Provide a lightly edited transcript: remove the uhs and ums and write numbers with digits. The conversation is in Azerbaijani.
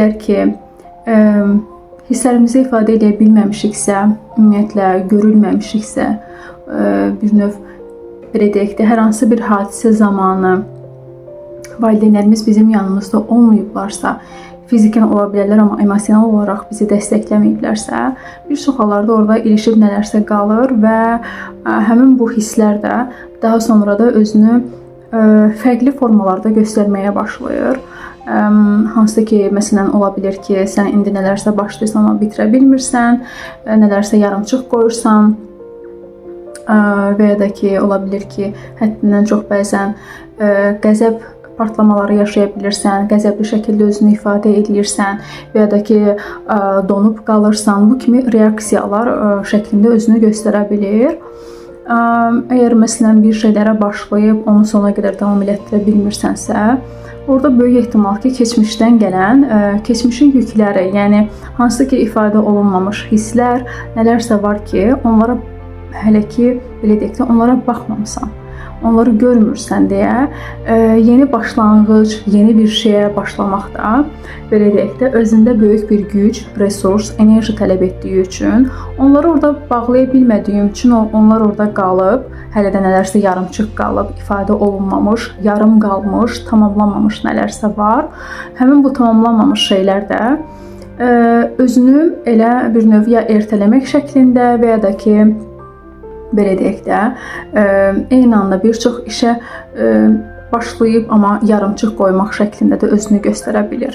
əgər ki, hisslərimizi ifadə edə bilməmişiksə, ümumiyyətlə görülməmişiksə, bir növ belə deyək də, hər hansı bir hadisə zamanı valideynlərimiz bizim yanımızda olmayıblarsa, fizikən ola bilərlər, amma emosional olaraq bizi dəstəkləməyiblərsə, bir çox hallarda orada ilişib nələrsə qalır və həmin bu hisslər də daha sonra da özünü fərqli formalarda göstərməyə başlayır. Hansı ki, məsələn, ola bilər ki, sən indi nələrsə başlayırsan, amma bitirə bilmirsən, nələrsə yarımçıq qoyursan və ya da ki, ola bilər ki, həddindən çox bəzən qəzəb partlamaları yaşaya bilirsən, qəzəbli şəkildə özünü ifadə edirsən və ya da ki, donub qalırsan. Bu kimi reaksiyalar şəklində özünü göstərə bilir. Əgər məsələn bir şeylərə başlayıb onu sona qədər davam etdirə bilmirsənsə, orada böyük ehtimal ki, keçmişdən gələn, keçmişin yükləri, yəni hansı ki, ifadə olunmamış hisslər, nələrsə var ki, onlara hələ ki, belə deyək də, onlara baxmamısan. Onları görmürsən deyə, yeni başlanğıc, yeni bir şeyə başlamaq da, belə deyək də, özündə böyük bir güc, resurs, enerji tələb etdiyi üçün, onları orada bağlaya bilmədiyim üçün onlar orada qalıb, hələ də nələrsə yarımçıq qalıb, ifadə olunmamış, yarım qalmış, tamamlanmamış nələrsə var. Həmin bu tamamlanmamış şeylər də özünü elə bir növ ya ertələmək şəklində və ya da ki, belə deyək də, eyni anda bir çox işə başlayıb, amma yarımçıq qoymaq şəklində də özünü göstərə bilir.